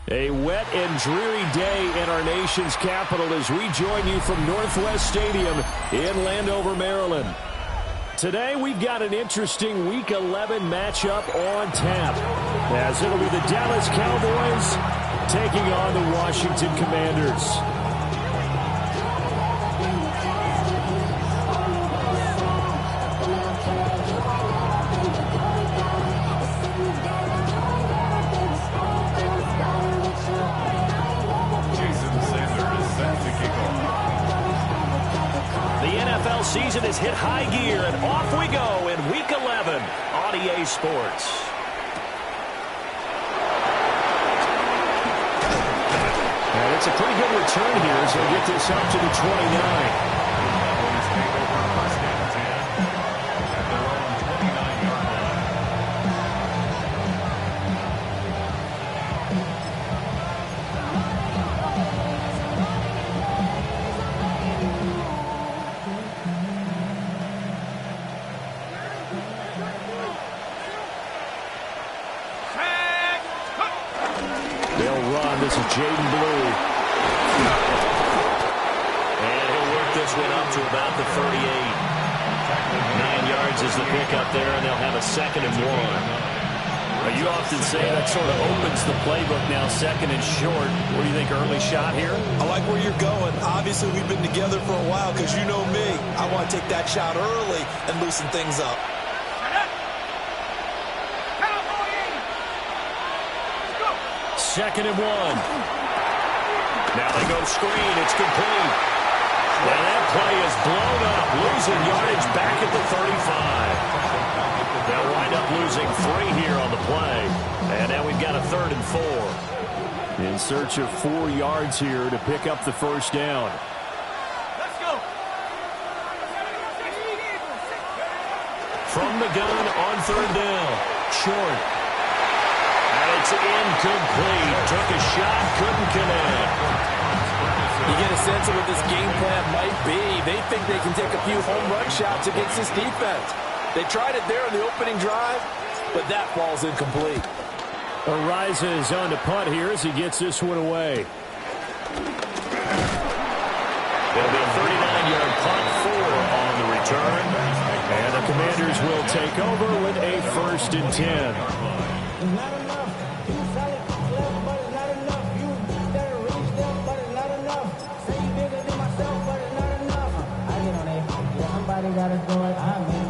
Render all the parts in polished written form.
A wet and dreary day in our nation's capital as we join you from Northwest Stadium in Landover, Maryland. Today we've got an interesting Week 11 matchup on tap, as it'll be the Dallas Cowboys taking on the Washington Commanders. Season has hit high gear, and off we go in Week 11 on EA Sports. And it's a pretty good return here as they get this up to the 29. This is Jaden Blue. And he'll work this one up to about the 38. 9 yards is the pickup there, and they'll have a 2nd and 1. You often say that sort of opens the playbook now, 2nd and short. What do you think, early shot here? I like where you're going. Obviously, we've been together for a while because you know me. I want to take that shot early and loosen things up. 2nd and 1. Now they go screen. It's complete. Now that play is blown up. Losing yardage back at the 35. They'll wind up losing 3 here on the play. And now we've got a 3rd and 4. In search of 4 yards here to pick up the first down. Let's go. From the gun on 3rd down. Short. It's incomplete. Took a shot, couldn't connect. You get a sense of what this game plan might be. They think they can take a few home run shots against this defense. They tried it there in the opening drive, but that ball's incomplete. Arises on to punt here as he gets this one away. There'll be a 39-yard punt, 4 on the return. And the Commanders will take over with a 1st and 10.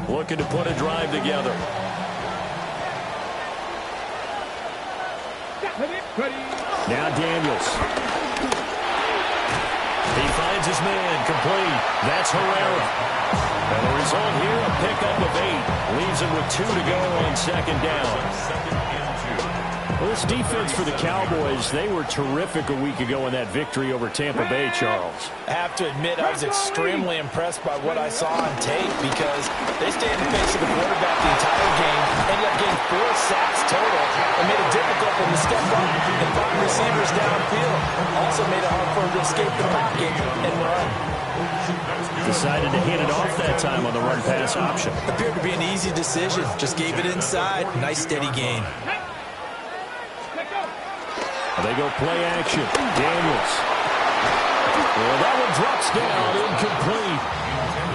Looking to put a drive together. Now Daniels. He finds his man, complete. That's Herrera. And the result here, a pickup of 8. Leaves him with 2 to go on 2nd down. Well, this defense for the Cowboys, they were terrific a week ago in that victory over Tampa Bay, Charles. I have to admit, I was extremely impressed by what I saw on tape because they stayed in the face of the quarterback the entire game, ended up getting 4 sacks total, and made it difficult for them to step up and find receivers downfield. Also made it hard for them to escape the pocket and run. Decided to hand it off that time on the run-pass option. Appeared to be an easy decision. Just gave it inside. Nice, steady gain. They go play action. Daniels. Well, that one drops down, incomplete.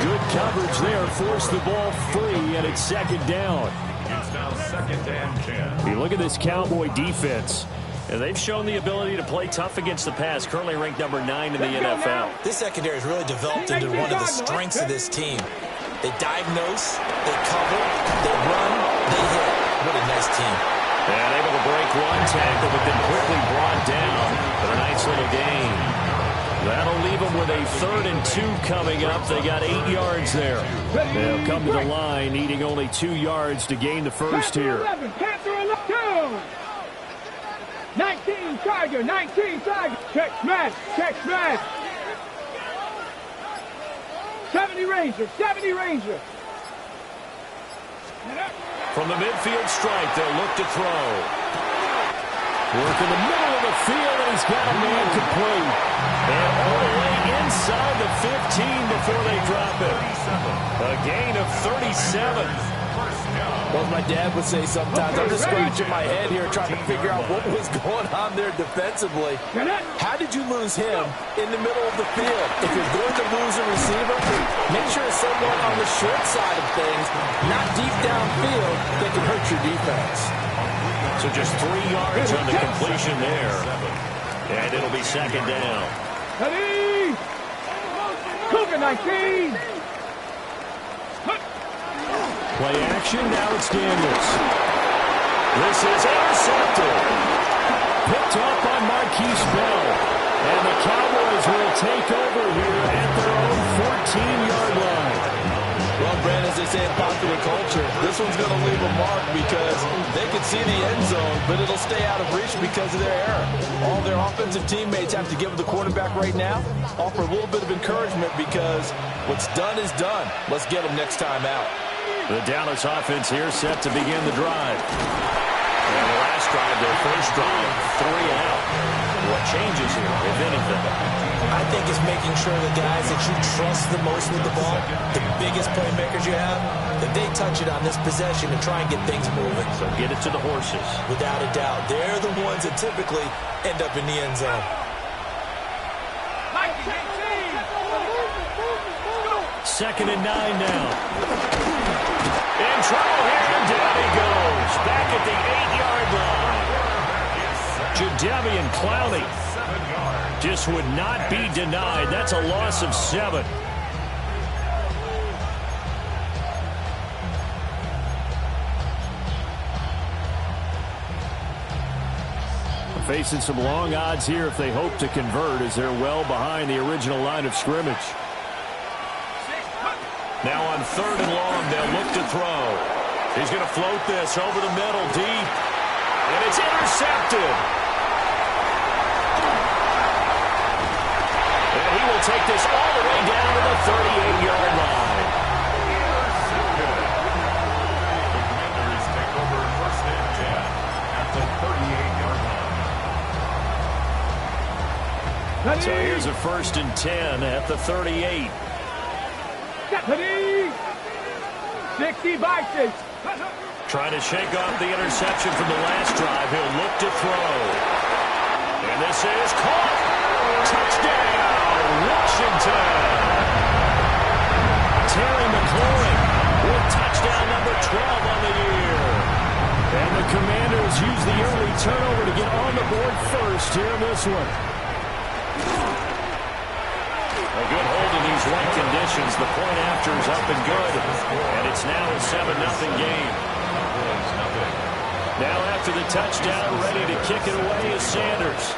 Good coverage there. Forced the ball free, and it's second down. It's now 2nd and 10. You look at this Cowboy defense. And they've shown the ability to play tough against the pass. Currently ranked number 9 in the NFL. This secondary has really developed into one of the strengths of this team. They diagnose, they cover, they run, they hit. What a nice team. And able to break one tackle, but then quickly brought down for a nice little gain. That'll leave them with a 3rd and 2 coming up. They got 8 yards there. They'll come to the line, needing only 2 yards to gain the first here. 19 Tiger, 19 Tiger. Check smash, check smash. 70 Ranger, 70 Ranger. From the midfield strike, they'll look to throw. Work in the middle of the field, and he's got a man complete. And all the way inside the 15 before they drop it. A gain of 37. Well, as my dad would say sometimes, I'm just scratching my head here trying to figure out what was going on there defensively. How did you lose him in the middle of the field? If you're going to lose a receiver, make sure it's someone on the short side of things, not deep downfield, that can hurt your defense. So just 3 yards on the completion there. And it'll be second down. Ready? Cougar 19. Play action, now it's Daniels. This is intercepted. Picked up by Marquise Bell. And the Cowboys will take over here at their own 14-yard line. Well, Brandon, as they say in popular culture, this one's going to leave a mark because they can see the end zone, but it'll stay out of reach because of their error. All their offensive teammates have to give the quarterback right now, offer a little bit of encouragement because what's done is done. Let's get them next time out. The Dallas offense here set to begin the drive. And the last drive, their first drive, 3 out. What changes here, if anything? I think it's making sure the guys that you trust the most with the ball, the biggest playmakers you have, that they touch it on this possession and try and get things moving. So get it to the horses. Without a doubt. They're the ones that typically end up in the end zone. Second and 9 now. In trouble here, and down he goes. Back at the 8-yard line. Jadeveon Clowney just would not be denied. That's a loss of 7. Facing some long odds here if they hope to convert, as they're well behind the original line of scrimmage. Now on 3rd and long, they'll look to throw. He's going to float this over the middle, deep. And it's intercepted. And he will take this all the way down to the 38-yard line. Commanders take over 1st and 10 at the 38-yard line. So here's a 1st and 10 at the 38. 60 by 6. Trying to shake off the interception from the last drive. He'll look to throw. And this is caught. Touchdown, Washington. Terry McLaurin with touchdown number 12 on the year. And the Commanders use the early turnover to get on the board first here in this one. A good hold in these wet conditions. The point after is up and good. And it's now a 7-0 game. Now after the touchdown, ready to kick it away is Sanders.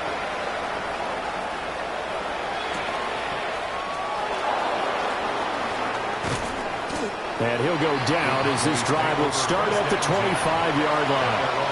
And he'll go down as this drive will start at the 25-yard line.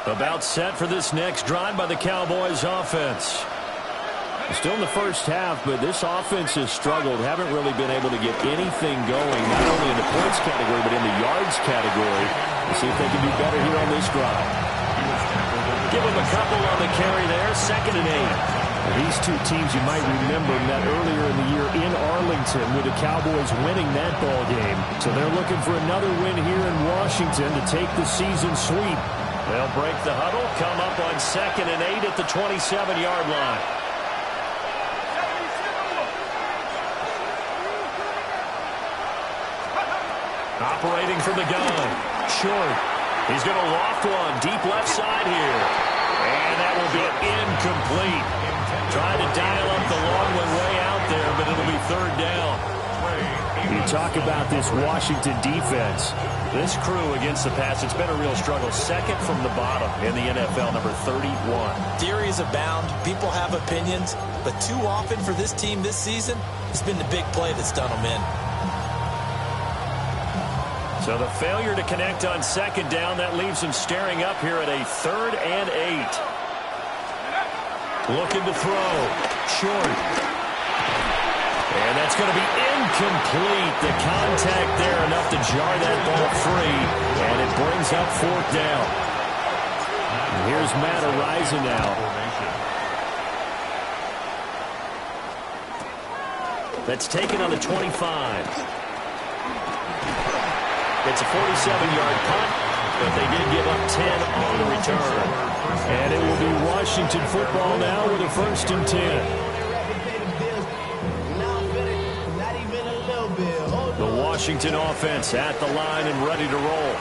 About set for this next drive by the Cowboys offense. Still in the first half, but this offense has struggled. Haven't really been able to get anything going, not only in the points category, but in the yards category. We'll see if they can do better here on this drive. Give them a couple on the carry there, 2nd and 8. These two teams, you might remember, met earlier in the year in Arlington with the Cowboys winning that ball game. So they're looking for another win here in Washington to take the season sweep. They'll break the huddle, come up on 2nd and 8 at the 27-yard line. Operating from the gun. Short. He's going to loft one. Deep left side here. And that will be incomplete. Trying to dial up the long one way out there, but it'll be 3rd down. You talk about this Washington defense. This crew against the pass, it's been a real struggle. 2nd from the bottom in the NFL, number 31. Theories abound. People have opinions. But too often for this team this season, it's been the big play that's done them in. So the failure to connect on 2nd down, that leaves him staring up here at a 3rd and 8. Looking to throw. Short. And that's going to be incomplete. The contact there enough to jar that ball free. And it brings up 4th down. And here's Matt Araiza now. That's taken on the 25. It's a 47-yard punt, but they did give up 10 on the return. And it will be Washington football now with a 1st and 10. The Washington offense at the line and ready to roll.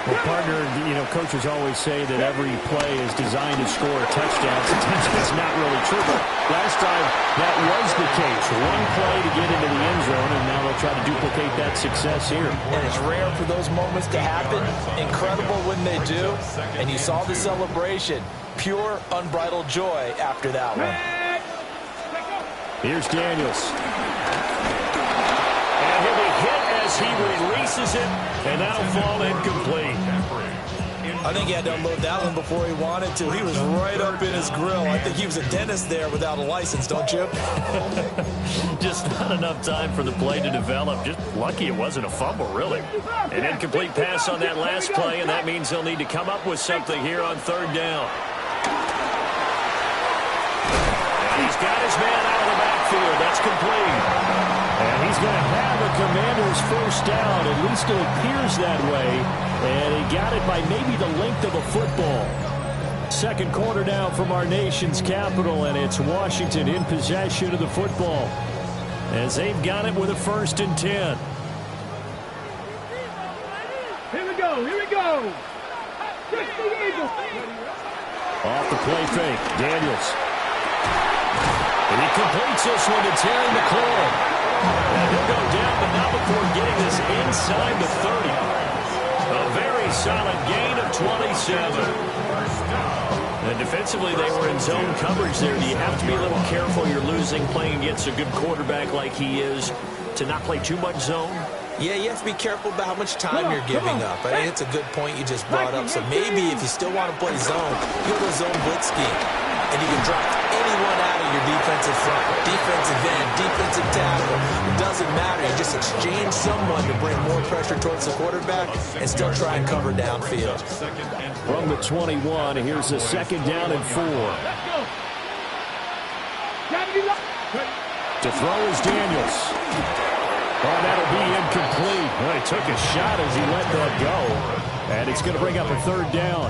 Well, partner, coaches always say that every play is designed to score a touchdown. Sometimes that's not really true, but last time that was the case. One play to get into the end zone, and now they'll try to duplicate that success here. And it's rare for those moments to happen. Incredible when they do. And you saw the celebration. Pure, unbridled joy after that one. Here's Daniels. And he'll be hit as he releases it, and that'll fall incomplete. I think he had to unload that one before he wanted to. He was right up in his grill. I think he was a dentist there without a license, don't you? Just not enough time for the play to develop. Just lucky it wasn't a fumble, really. An incomplete pass on that last play, and that means they'll need to come up with something here on 3rd down. And he's got his man out of the backfield. That's complete. And he's going to have a Commander's 1st down. At least it appears that way. And he got it by maybe the length of a football. 2nd quarter now from our nation's capital, and it's Washington in possession of the football as they've got it with a 1st and 10. Here we go. Here we go. Off the play fake. Daniels. And he completes this one to Terry McLaurin. And he'll go down, but not before getting this inside the 30. A very solid gain of 27. And defensively, they were in zone coverage there. Do you have to be a little careful? You're losing, playing against a good quarterback like he is, to not play too much zone? Yeah, you have to be careful about how much time you're giving up. I think it's a good point you just brought up. So maybe if you still want to play zone, you go to zone blitz scheme. And you can drop anyone out of your defensive front, defensive end, defensive tackle. It doesn't matter. You just exchange someone to bring more pressure towards the quarterback and still try and cover downfield. From the 21, here's a 2nd down and 4. To throw is Daniels. Oh, that'll be incomplete. Well, he took a shot as he let that go. And it's going to bring up a 3rd down.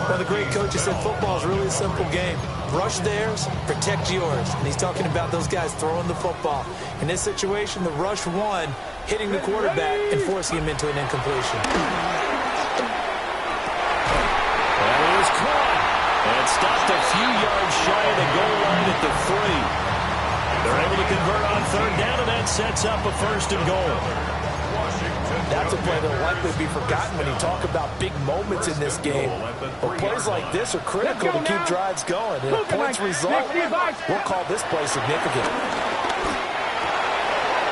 Well, the great coach has said football is really a simple game. Rush theirs, protect yours. And he's talking about those guys throwing the football. In this situation, the rush one, hitting the quarterback and forcing him into an incompletion. And he is caught. And stopped a few yards shy of the goal line at the 3. They're able to convert on 3rd down, and that sets up a 1st and goal. That's a play that will likely be forgotten when you talk about big moments in this game. But plays like this are critical to keep drives going. And if points result, we'll call this play significant.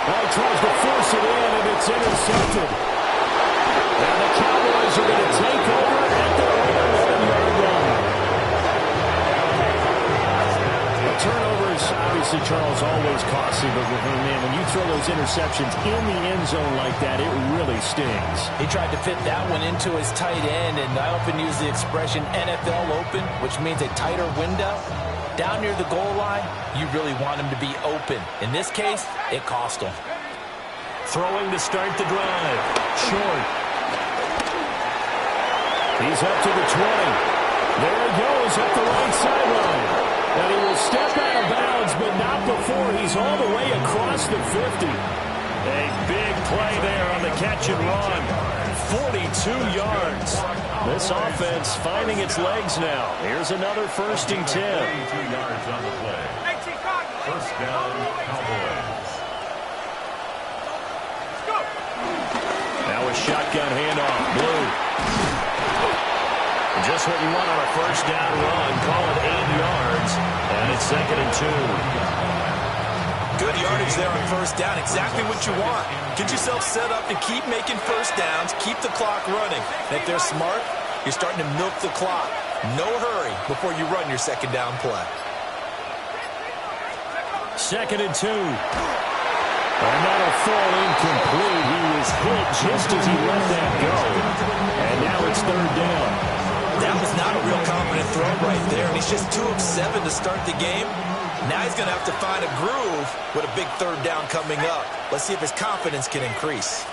Well, he tries to force it in, and it's intercepted. And the Cowboys are going to take over at their own 1-yard obviously, Charles, always costly, but man, when you throw those interceptions in the end zone like that, it really stings. He tried to fit that one into his tight end, and I often use the expression NFL open, which means a tighter window. Down near the goal line, you really want him to be open. In this case, it cost him. Throwing to start the drive. Short. He's up to the 20. There he goes up the right sideline. And he will step out of bounds, but not before he's all the way across the 50. A big play there on the catch and run. 42 yards. This offense finding its legs now. Here's another 1st and 10. 82 yards on the play. First down, Cowboys. Now a shotgun handoff. Blue. Just what you want on a first down run. Call it 8 yards. And it's 2nd and 2. Good yardage there on first down. Exactly what you want. Get yourself set up and keep making first downs. Keep the clock running. And if they're smart, you're starting to milk the clock. No hurry before you run your 2nd down play. 2nd and 2. And that'll fall incomplete. He was hit just as he let that go. And now it's 3rd down. That was not a real confident throw right there. And he's just 2 of 7 to start the game. Now he's going to have to find a groove with a big 3rd down coming up. Let's see if his confidence can increase.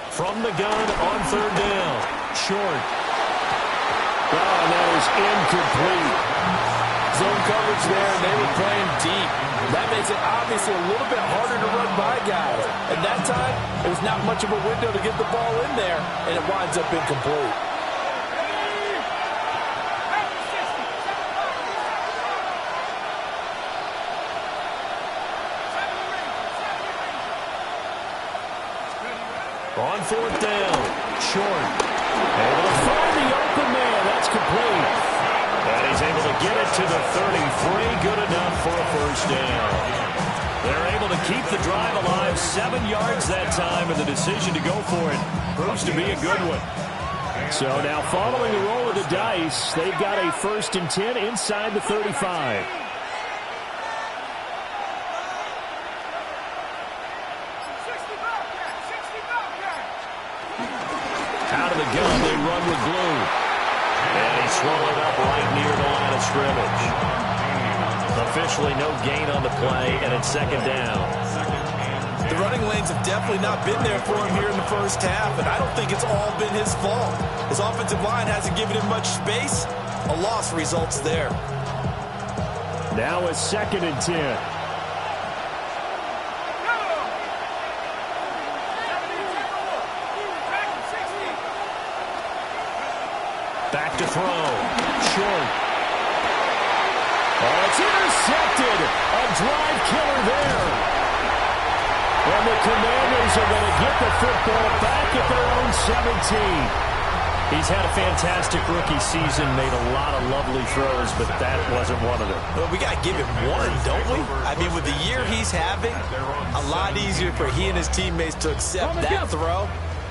From the gun on 3rd down. Short. Oh, and that is incomplete. Zone coverage there, and they were playing deep. That makes it obviously a little bit harder to run by guys. At that time, it was not much of a window to get the ball in there, and it winds up incomplete. On 4th down. Short. Able to find the open man. That's complete. And he's able to get it to the 33. Good enough for a first down. They're able to keep the drive alive. 7 yards that time, and the decision to go for it proves to be a good one. So now following the roll of the dice, they've got a 1st and 10 inside the 35. Out of the gun, they run with Blue. And he's swallowed up right near the line of scrimmage. Officially no gain on the play, and it's 2nd down. The running lanes have definitely not been there for him here in the first half, and I don't think it's all been his fault. His offensive line hasn't given him much space. A loss results there. Now it's 2nd and 10. Back to throw. Short. Oh, it's intercepted. A drive killer there. And the Commanders are going to get the football back at their own 17. He's had a fantastic rookie season, made a lot of lovely throws, but that wasn't one of them. Well, we got to give him one, don't we? I mean, with the year he's having, a lot easier for he and his teammates to accept that throw.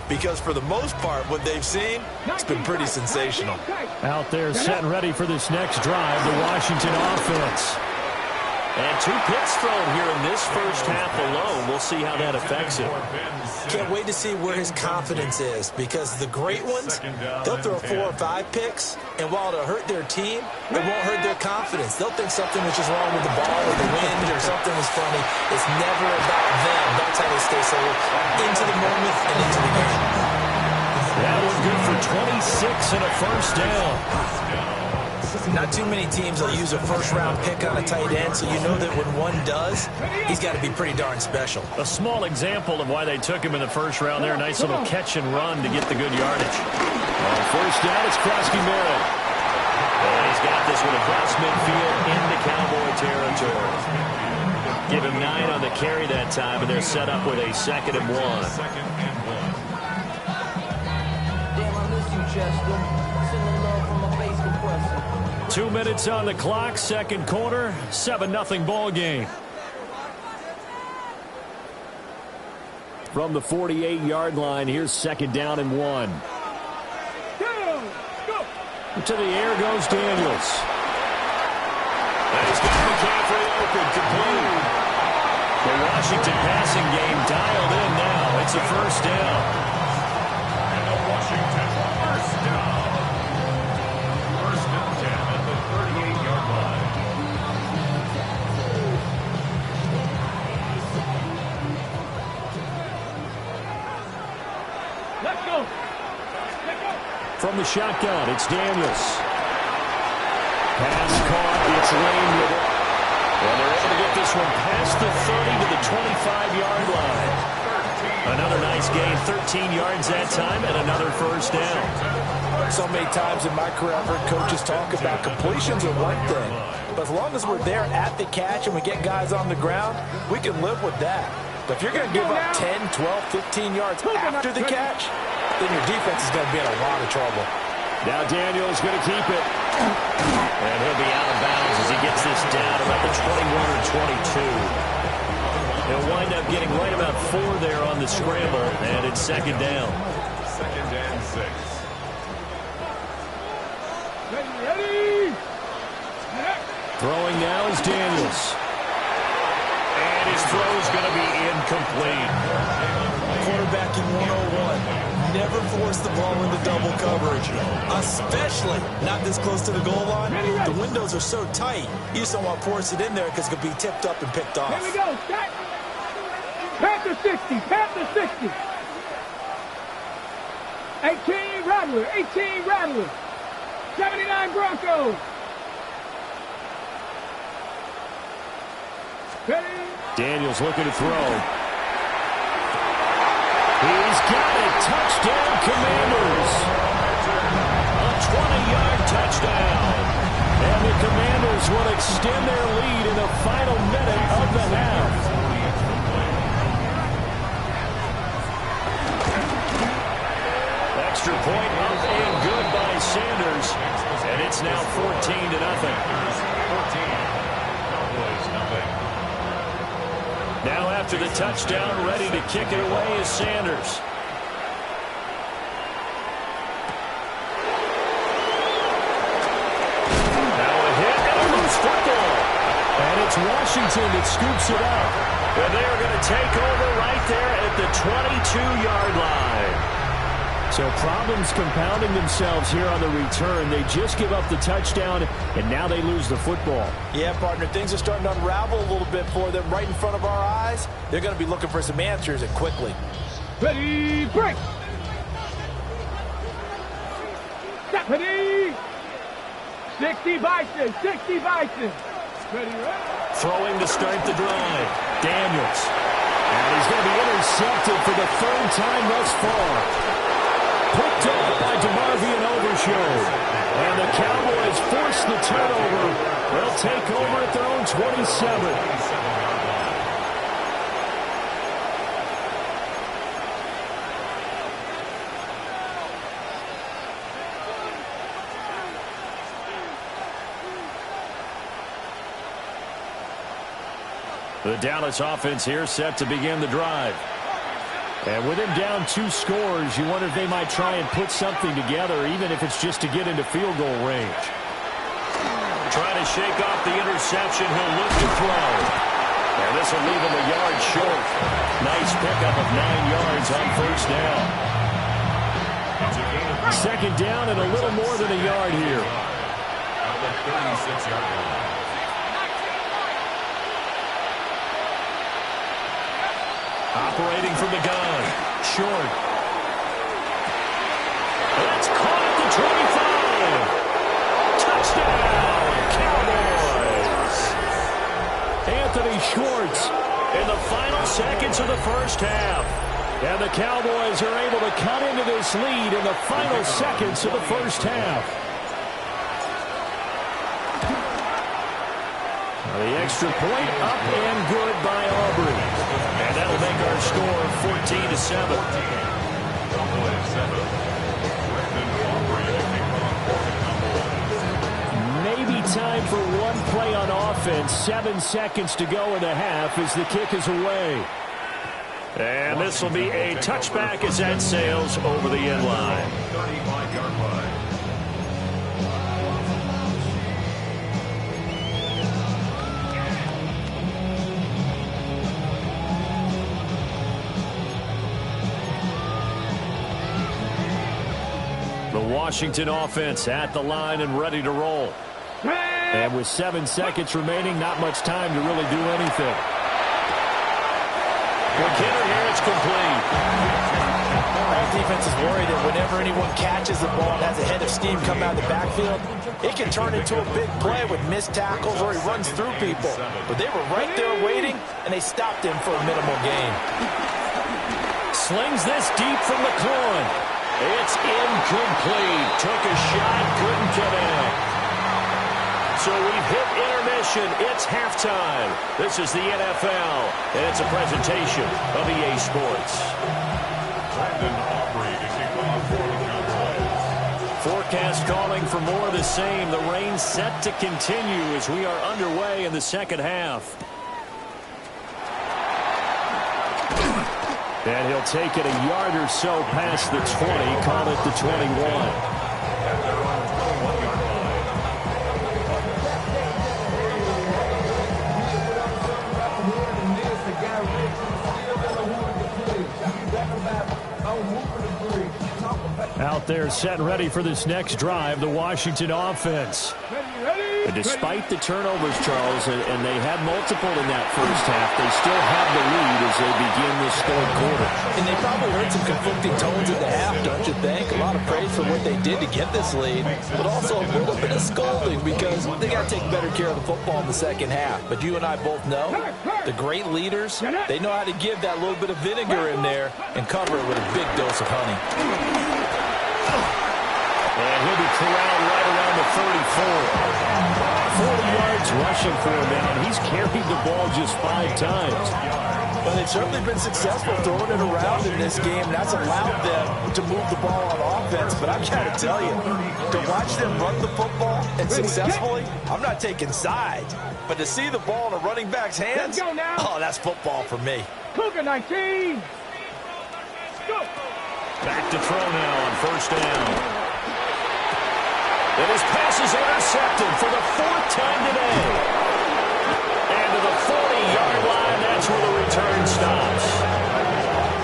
Because for the most part, what they've seen, it's been pretty sensational. Out there set and ready for this next drive, the Washington offense. And 2 picks thrown here in this first half alone. We'll see how that affects him. Can't wait to see where his confidence is, because the great ones, they'll throw 4 or 5 picks, and while it'll hurt their team, it won't hurt their confidence. They'll think something was just wrong with the ball or the wind or something was funny. It's never about them. That's how they stay so into the moment and into the game. That was good for 26 and a first down. Not too many teams will use a first-round pick on a tight end, so you know that when one does, he's got to be pretty darn special. A small example of why they took him in the first round there. Nice little catch and run to get the good yardage. On first down, it's Krosky-Merritt. And he's got this one across midfield into Cowboy territory. Give him 9 on the carry that time, and they're set up with a 2nd and 1. Damn, I miss you, Chester. Sending love from a bass compressor. 2 minutes on the clock, second quarter, 7-0 ball game. From the 48-yard line, here's 2nd down and 1. To the air goes Daniels. And he's got McCaffrey open, complete. The Washington passing game dialed in now. It's a 1st down. And the Washington first down. 1st and 10 at the 38-yard line. Let's go. From the shotgun, it's Daniels. Pass caught. It's Lane with it. And they're able to get this one past the 30 to the 25-yard line. Another nice gain, 13 yards that time, and another 1st down. So many times in my career, I've heard coaches talk about completions are one thing. But as long as we're there at the catch and we get guys on the ground, we can live with that. But if you're going to give up 10, 12, 15 yards after the catch, then your defense is going to be in a lot of trouble. Now Daniels going to keep it. And he'll be out of bounds as he gets this down about the 21 or 22. He'll wind up getting right about 4 there on the scramble, and it's 2nd down. 2nd and 6. Ready. Throwing now is Daniels. And his throw is going to be incomplete. Quarterbacking 101. Never force the ball into double coverage, especially not this close to the goal line. The windows are so tight, you just don't want to force it in there because it could be tipped up and picked off. Here we go. Set. Panther 60. Panther 60. 18 Rattler. 18 Rattler. 79 Broncos. Ready. Daniels looking to throw. He's got it. Touchdown, Commanders. A 20-yard touchdown. And the Commanders will extend their lead in the final minute of the half. Extra point up and good by Sanders. And it's now 14-0. 14. Cowboys nothing. Now after the touchdown, ready to kick it away is Sanders. Now a hit and a loose football. And it's Washington that scoops it up. And they are going to take over right there at the 22-yard line. So problems compounding themselves here on the return. They just give up the touchdown, and now they lose the football. Yeah, partner, things are starting to unravel a little bit for them right in front of our eyes. They're going to be looking for some answers, and quickly. Ready, break. Step, ready. 60 Bison, 60 Bison. Ready, right? Throwing to start the drive. Daniels. And he's going to be intercepted for the 3rd time thus far. Picked up by DeMarvion Overshow. And the Cowboys force the turnover. They'll take over at their own 27. The Dallas offense here set to begin the drive. And with him down 2 scores, you wonder if they might try and put something together, even if it's just to get into field goal range. Trying to shake off the interception. He'll look to throw. And this will leave him a yard short. Nice pickup of 9 yards on 1st down. 2nd down and a little more than a yard here. At the 36-yard line. Operating from the gun. Short. It's caught at the 25. Touchdown, Cowboys. Anthony Schwartz in the final seconds of the 1st half. And the Cowboys are able to cut into this lead in the final seconds of the 1st half. The extra point up and good by Aubrey. And that'll make our score 14-7. Maybe time for one play on offense. 7 seconds to go in the half as the kick is away. And this will be a touchback as that sails over the end line. 35-yard line. The Washington offense at the line and ready to roll. And with 7 seconds remaining, not much time to really do anything. McKinnon here, it's complete. Our defense is worried that whenever anyone catches the ball and has a head of steam come out of the backfield, it can turn into a big play with missed tackles or he runs through people. But they were right there waiting, and they stopped him for a minimal gain. Slings this deep from the corn. It's incomplete. Took a shot, couldn't connect. So we've hit intermission. It's halftime. This is the NFL, and it's a presentation of EA Sports. Forecast calling for more of the same. The rain set to continue as we are underway in the second half. And he'll take it a yard or so past the 20, call it the 21. Out there set and ready for this next drive, the Washington offense. And despite the turnovers, Charles, and they had multiple in that first half, they still have the lead as they begin this third quarter. And they probably heard some conflicting tones at the half, don't you think? A lot of praise for what they did to get this lead, but also a little bit of scolding because they got to take better care of the football in the second half. But you and I both know the great leaders, they know how to give that little bit of vinegar in there and cover it with a big dose of honey. And he'll be corralled right around the 34. 40 yards rushing for him now, and he's carried the ball just 5 times. Well, they've certainly been successful throwing it around in this game. That's allowed them to move the ball on offense. But I've got to tell you, to watch them run the football and successfully, I'm not taking sides. But to see the ball in a running back's hands, oh, that's football for me. Cougar 19. Go. Back to throw now on first down. And his pass is intercepted for the 4th time today. And to the 40-yard line, that's where the return stops.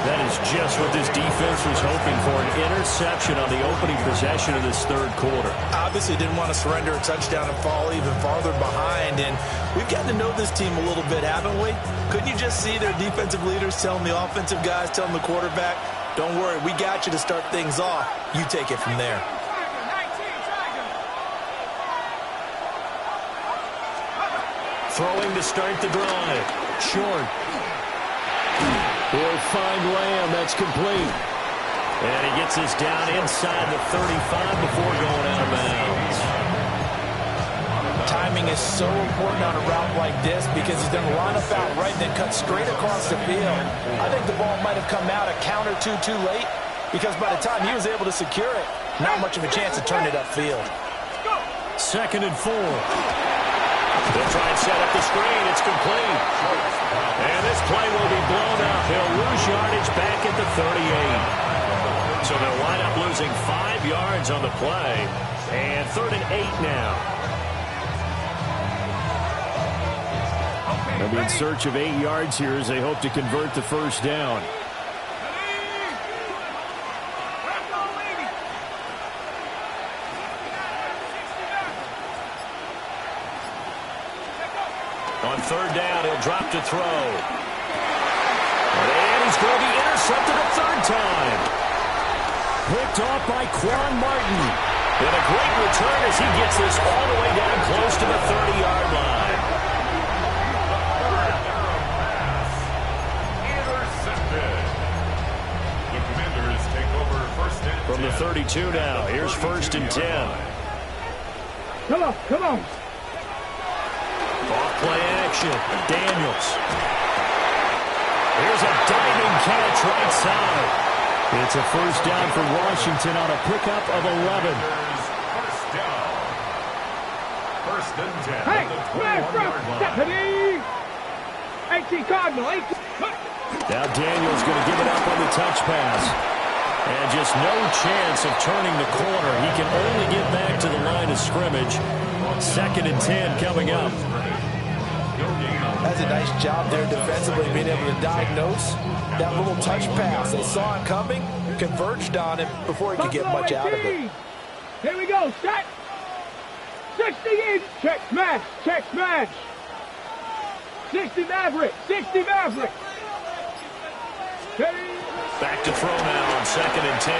That is just what this defense was hoping for, an interception on the opening possession of this third quarter. Obviously didn't want to surrender a touchdown and fall even farther behind. And we've gotten to know this team a little bit, haven't we? Couldn't you just see their defensive leaders telling the offensive guys, telling the quarterback, don't worry, we got you to start things off. You take it from there. Throwing to start the drive. Short. He'll find Lamb. That's complete. And he gets this down inside the 35 before going out of bounds. Timing is so important on a route like this because he's going to line up out right and then cut straight across the field. I think the ball might have come out a count or two too late because by the time he was able to secure it, not much of a chance to turn it upfield. 2nd and 4. They'll try and set up the screen. It's complete. And this play will be blown up. He'll lose yardage back at the 38. So they'll wind up losing 5 yards on the play. And 3rd and 8 now. They'll be in search of 8 yards here as they hope to convert the first down. On 3rd down, he'll drop to throw. And he's going to be intercepted a 3rd time. Picked off by Quan Martin. And a great return as he gets this all the way down close to the 30-yard line. Intercepted. The Commanders take over 1st and 10. From the 32 now, here's 1st and 10. Come on, come on. Off play action. Daniels. Here's a diving catch right side. It's a first down for Washington on a pickup of 11. First down. 1st and 10. Hey, man, At the 21-yard line. Stephanie. 18 Cardinal, 18. Now Daniels going to give it up on the touch pass. And just no chance of turning the corner. He can only get back to the line of scrimmage. 2nd and 10 coming up. That's a nice job there defensively, being able to diagnose that little touch pass. They saw it coming, converged on it before he could get much out of it. Here we go, set. 60 in, check smash, 60 Maverick, 60 Maverick. Back to throw now on 2nd and 10.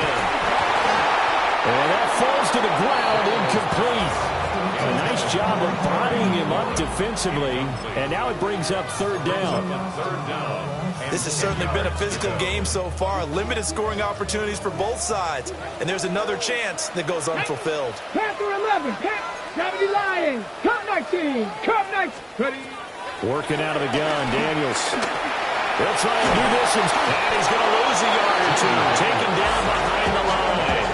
And that falls to the ground, incomplete. A nice job of bodying him up defensively, and now it brings up 3rd down. This has certainly been a physical game so far. Limited scoring opportunities for both sides, and there's another chance that goes unfulfilled. Panther 11, 70 Lions, Cup 19, Cup 19. Ready? Working out of the gun, Daniels. They'll try and do this, and he's going to lose a yard or two. Taken down behind the line.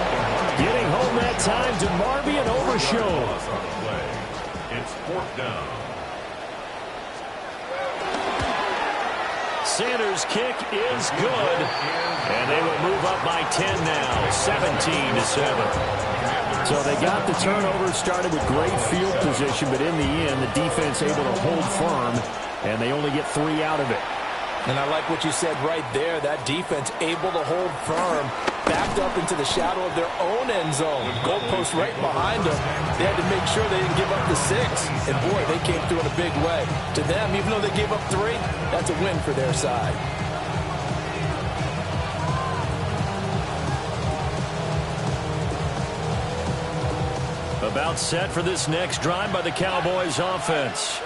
Getting home that time to Marby and Overshow. It's 4th down. Sanders' kick is good, and they will move up by 10 now, 17-7. So they got the turnover, started with great field position, but in the end, the defense able to hold firm, and they only get 3 out of it. And I like what you said right there. That defense able to hold firm, backed up into the shadow of their own end zone. Goalpost right behind them. They had to make sure they didn't give up the 6. And, boy, they came through in a big way. To them, even though they gave up 3, that's a win for their side. About set for this next drive by the Cowboys offense.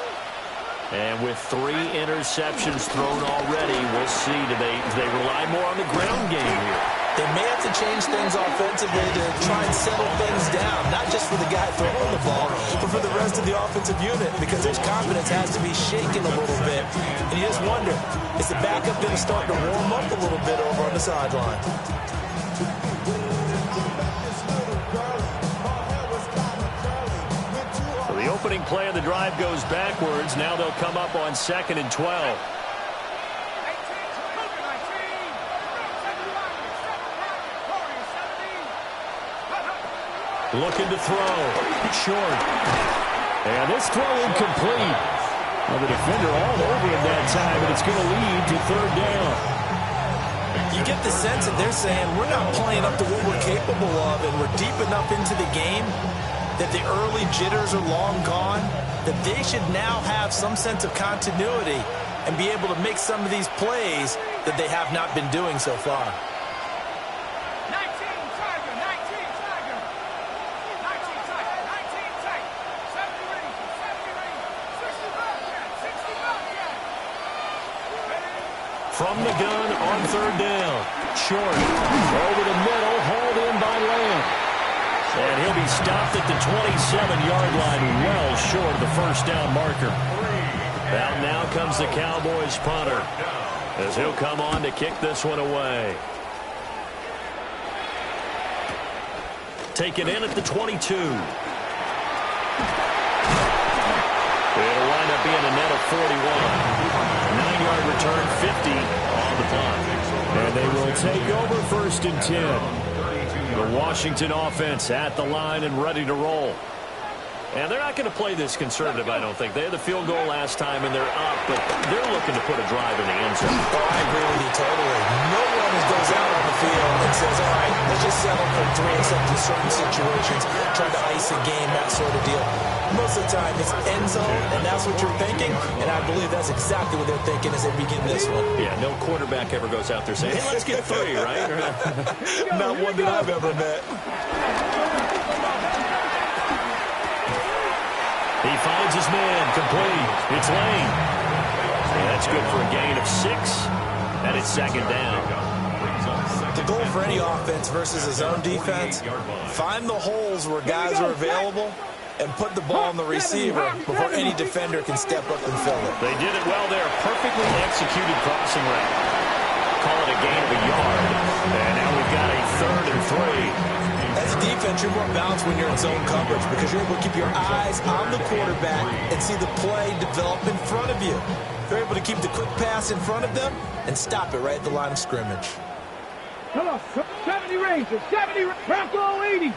And with 3 interceptions thrown already, we'll see. Do they rely more on the ground game here? They may have to change things offensively to try and settle things down, not just for the guy throwing the ball, but for the rest of the offensive unit, because their confidence has to be shaken a little bit. And you just wonder, is the backup going to start to warm up a little bit over on the sideline? The opening play of the drive goes backwards. Now they'll come up on 2nd and 12. Looking to throw. Short. And this throw incomplete. Well, the defender all over him that time, and it's going to lead to 3rd down. You get the sense that they're saying we're not playing up to what we're capable of, and we're deep enough into the game that the early jitters are long gone, that they should now have some sense of continuity and be able to make some of these plays that they have not been doing so far. 19 Tiger, 19 Tiger. 19 Tiger, 19 Tiger. 70 Ranger, 60 Bobcat, 60 Bobcat. From the gun on 3rd down. Short. Over the middle, hauled in by Lamb. And he'll be stopped at the 27-yard line, well short of the 1st down marker. Now comes the Cowboys punter, as he'll come on to kick this one away. Taken in at the 22. It'll wind up being a net of 41. 9-yard return, 50 on the punt. And they will take over 1st and 10. The Washington offense at the line and ready to roll. And they're not going to play this conservative, I don't think. They had the field goal last time, and they're up, but they're looking to put a drive in the end zone. Oh, I agree with you totally. No one goes out on the field and says, all right, let's just settle for 3 except in certain situations, trying to ice a game, that sort of deal. Most of the time, it's end zone, and that's what you're thinking, and I believe that's exactly what they're thinking as they begin this one. Yeah, no quarterback ever goes out there saying, hey, let's get 3, right? Not one that I've ever met. He finds his man, complete. It's Lane. And that's good for a gain of 6, and it's 2nd down. The goal for any offense versus a zone defense, find the holes where guys are available and put the ball on the receiver before any defender can step up and fill it. They did it well there. Perfectly executed crossing route. Call it a gain of a yard. And now we've got a 3rd and 3. As a defense, you're more balanced when you're in zone coverage because you're able to keep your eyes on the quarterback and see the play develop in front of you. They're able to keep the quick pass in front of them and stop it right at the line of scrimmage. Come on, 70 Rangers, 70 Bronco 80.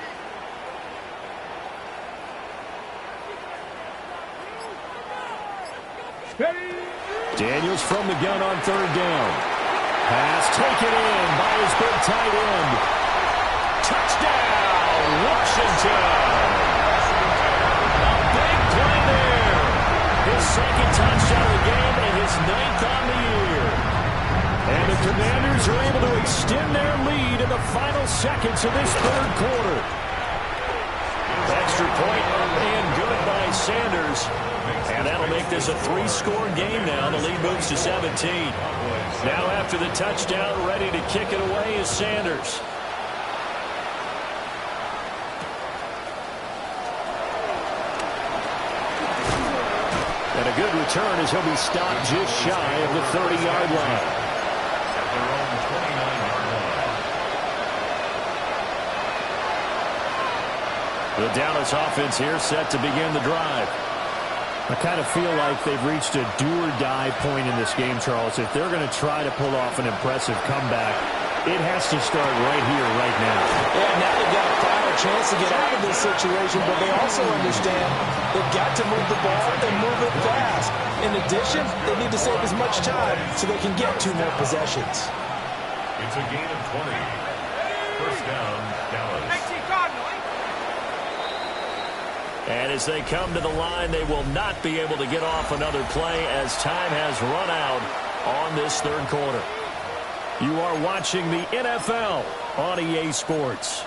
Daniels from the gun on third down. Pass taken in by his big tight end. Touchdown, Washington. A big play there. His second touchdown of the game and his 9th on the year. And the Commanders are able to extend their lead in the final seconds of this third quarter. Extra point and good by Sanders. And that'll make this a 3-score game now. The lead moves to 17. Now after the touchdown, ready to kick it away is Sanders. And a good return as he'll be stopped just shy of the 30-yard line. At their own 29-yard line. The Dallas offense here set to begin the drive. I kind of feel like they've reached a do-or-die point in this game, Charles. If they're going to try to pull off an impressive comeback, it has to start right here, right now. Yeah, now they've got a final chance to get out of this situation, but they also understand they've got to move the ball and move it fast. In addition, they need to save as much time so they can get 2 more possessions. It's a gain of 20. First down, Dallas. 19 Cardinal. And as they come to the line, they will not be able to get off another play as time has run out on this third quarter. You are watching the NFL on EA Sports.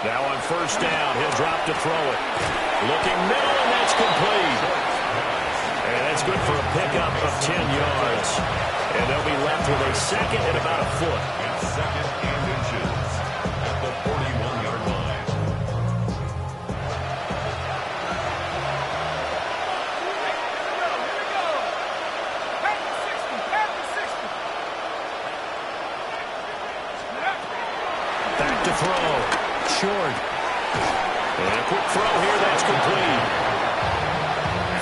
Now on first down, he'll drop to throw it. Looking middle, and that's complete. And that's good for a pickup of 10 yards. And they'll be left with a second and about a foot. And second and inches at the 41-yard line. Back to throw. Short. And a quick throw here, that's complete.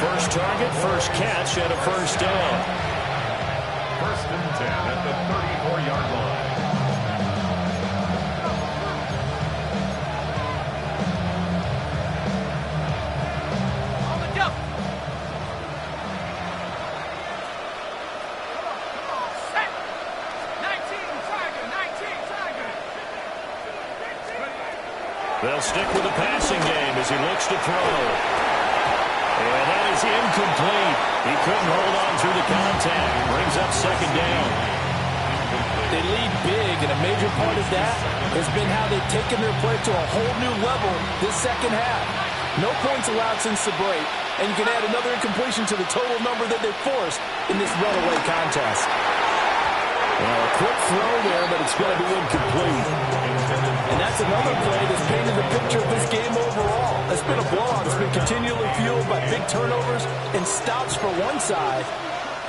First target, first catch, and a first down. First and 10 at the 34-yard line. On the jump. Set. 19 Tiger, 19 Tiger. They'll stick with the passing game as he looks to throw. And that is incomplete. He couldn't hold on through the contact. Brings up second down. They lead big, and a major part of that has been how they've taken their play to a whole new level this second half. No points allowed since the break, and you can add another incompletion to the total number that they've forced in this runaway contest. Well, a quick throw there, but it's going to be incomplete. And that's another play that's painted the picture of this game overall. It's been a blowout. It's been continually fueled by big turnovers and stops for one side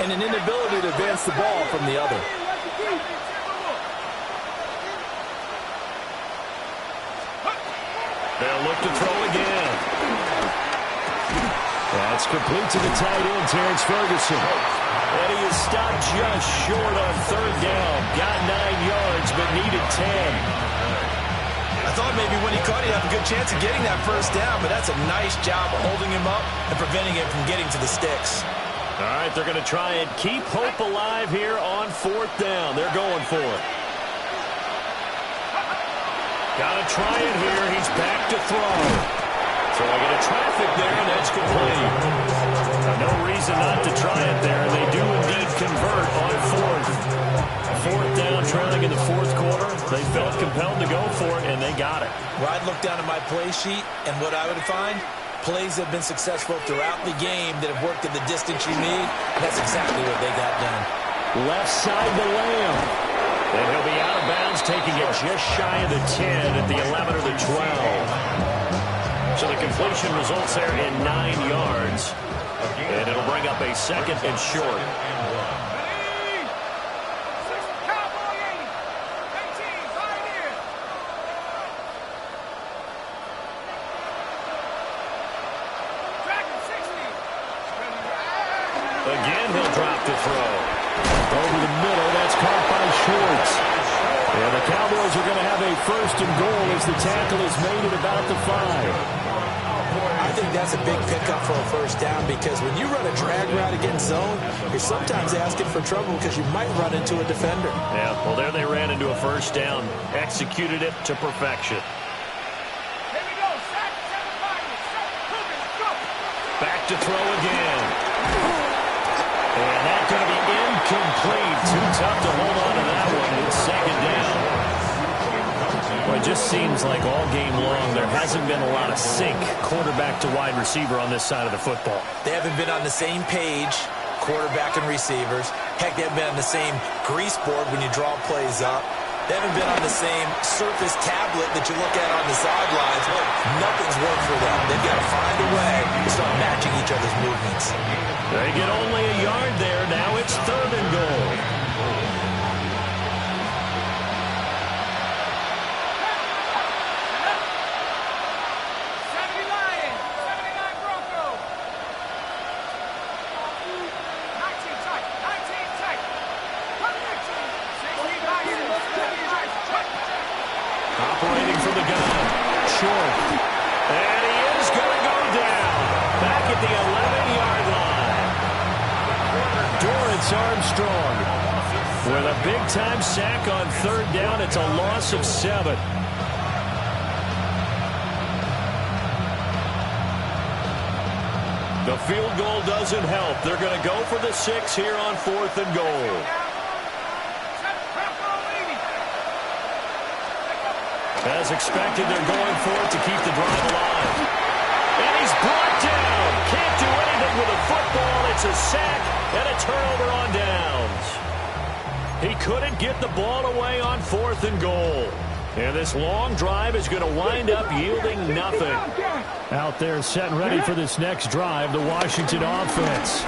and an inability to advance the ball from the other. They'll look to throw again. That's complete to the tight end, Terrence Ferguson. And he is stopped just short on third down. Got 9 yards, but needed 10. I thought maybe when he caught it, he'd have a good chance of getting that first down, but that's a nice job of holding him up and preventing him from getting to the sticks. All right, they're going to try and keep hope alive here on fourth down. They're going for it. Got to try it here. He's back to throw. Throwing into traffic there, and that's complete. No reason not to try it there. They do indeed convert on fourth. Fourth down, trailing in the fourth quarter. They felt compelled to go for it, and they got it. Well, I'd look down at my play sheet, and what I would find, plays that have been successful throughout the game that have worked at the distance you need. That's exactly what they got done. Left side to Lamb. And he'll be out of bounds, taking it just shy of the 10 at the 11 or the 12. So the completion results there in 9 yards. And it'll bring bring up a second and short. Again, he'll drop to throw. Over the middle, that's caught by Schwartz. And the Cowboys are going to have a first and goal as the tackle is made at about the 5. I think that's a big pickup for a first down because when you run a drag route against zone, you're sometimes asking for trouble because you might run into a defender. Yeah, well, there they ran into a first down, executed it to perfection. Here we go. Sack, 7-5. Go. Back to throw again. And that's going to be incomplete. Too tough to hold on to that one. It's second down. Well, it just seems like all game long there hasn't been a lot of sync quarterback to wide receiver on this side of the football. They haven't been on the same page, quarterback and receivers. Heck, they haven't been on the same grease board when you draw plays up. They haven't been on the same surface tablet that you look at on the sidelines. Nothing's worked for them. They've got to find a way to start matching each other's movements. They get only a yard there. Now it's third and goal. Operating from the gun. Short. And he is going to go down. Back at the 11-yard line. Dorrance Armstrong with a big-time sack on third down. It's a loss of 7. The field goal doesn't help. They're going to go for the 6 here on 4th and goal. As expected, they're going for it to keep the drive alive. And he's brought down. Can't do anything with a football. It's a sack and a turnover on downs. He couldn't get the ball away on 4th and goal. And this long drive is going to wind up yielding nothing. Out there set and ready for this next drive, the Washington offense.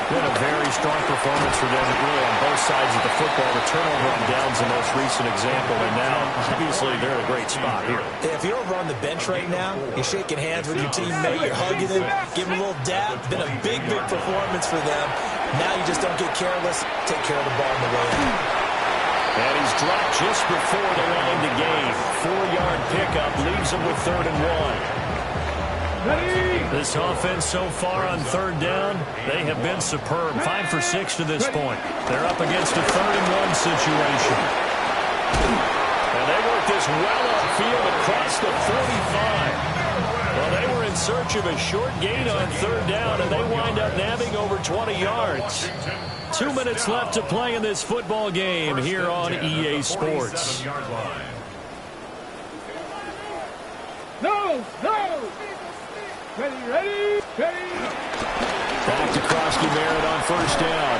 Been a very strong performance for them, really, on both sides of the football. The turnover on downs, the most recent example, and now, obviously, they're in a great spot here. Yeah, if you're over on the bench right now, you're shaking hands with your teammate, you're hugging him, giving him a little dab. It's been a big, big performance for them. Now you just don't get careless. Take care of the ball on the way out. And he's dropped just before the line to gain. 4-yard pickup leaves him with 3rd and 1. This offense so far on 3rd down, they have been superb. 5 for 6 to this point. They're up against a 3rd and 1 situation. And they work this well upfield across the 45. Well, they were in search of a short gain on 3rd down, and they wind up nabbing over 20 yards. 2 minutes left to play in this football game here on EA Sports. No! Ready! Back to Krosky Merritt on 1st down.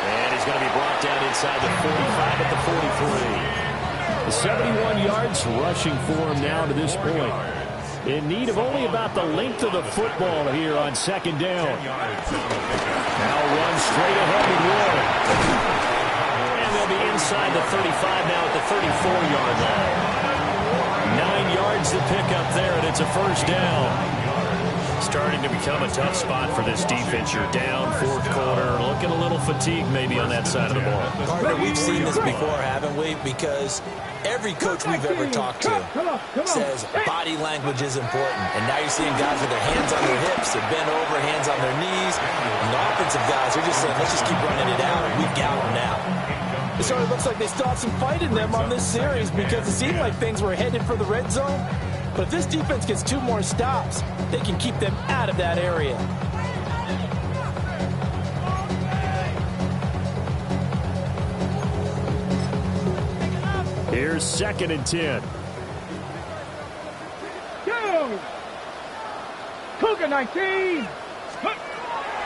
And he's going to be brought down inside the 45 at the 43. 71 yards rushing for him now to this point. In need of only about the length of the football here on 2nd down. Now run straight ahead and roll. And they'll be inside the 35 now at the 34-yard line. 9 yards to pick up there, and it's a 1st down. Starting to become a tough spot for this defense. You're down 4th quarter, looking a little fatigued maybe on that side of the ball. Partner, we've seen this before, haven't we? Because every coach we've ever talked to says body language is important. And now you're seeing guys with their hands on their hips, they're bent over, hands on their knees. And the offensive guys are just saying, let's just keep running it out, and we've got them now. It sort of looks like they still have some fight in them on this series because it seemed like things were headed for the red zone. But if this defense gets 2 more stops, they can keep them out of that area. Here's 2nd and 10. Go! Cougar 19!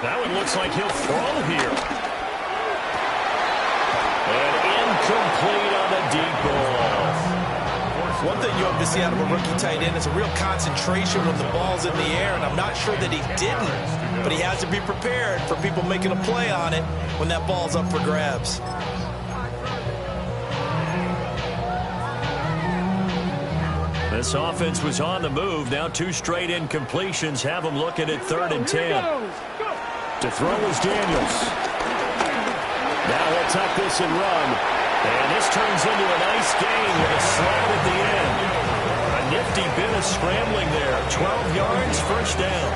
That one looks like he'll throw here. And incomplete on the deep ball. One thing you hope to see out of a rookie tight end is a real concentration when the ball's in the air, and I'm not sure that he didn't, but he has to be prepared for people making a play on it when that ball's up for grabs. This offense was on the move. Now 2 straight incompletions have them looking at 3rd and 10. To throw is Daniels. Now he'll tuck this and run. And this turns into a nice gain with a slide at the end. A nifty bit of scrambling there. 12 yards, first down.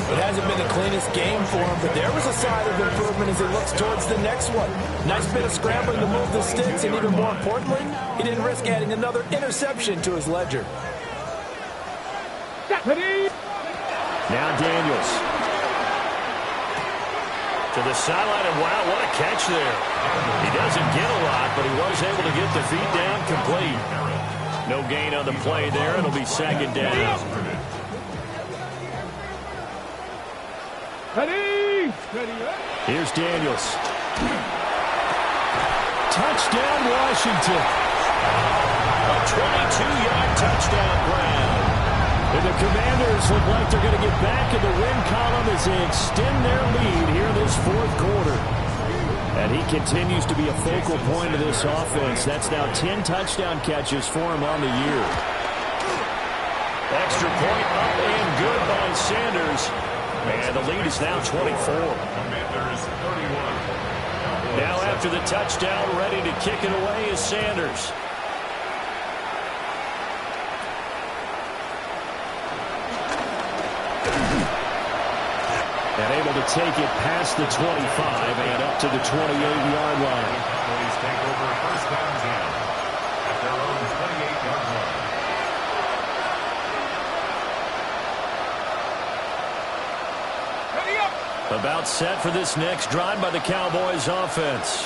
It hasn't been the cleanest game for him, but there was a sign of improvement as he looks towards the next one. Nice bit of scrambling to move the sticks, and even more importantly, he didn't risk adding another interception to his ledger. Now Daniels. To the sideline, and wow, what a catch there. He doesn't get a lot, but he was able to get the feet down complete. No gain on the play there. It'll be 2nd down. Here's Daniels. Touchdown, Washington. A 22-yard touchdown grab. And the Commanders look like they're going to get back in the win column as they extend their lead here in this 4th quarter. And he continues to be a focal point of this offense. That's now 10 touchdown catches for him on the year. Extra point up and good by Sanders. And the lead is now 24. Now after the touchdown, ready to kick it away is Sanders. And able to take it past the 25 and up to the 28-yard line. Please take over first down zone at their own 28-yard line. About set for this next drive by the Cowboys offense.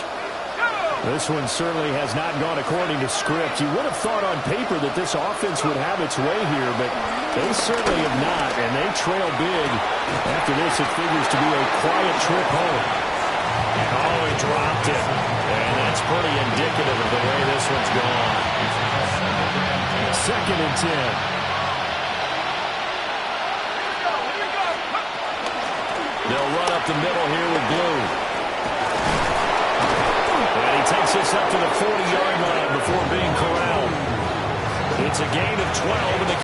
This one certainly has not gone according to script. You would have thought on paper that this offense would have its way here, but they certainly have not, and they trail big. After this, it figures to be a quiet trip home. Oh, he dropped it. And that's pretty indicative of the way this one's gone. 2nd and 10. They'll run up the middle here with Blue. And he takes this up to the 40-yard line before being corralled. It's a gain of 12, and the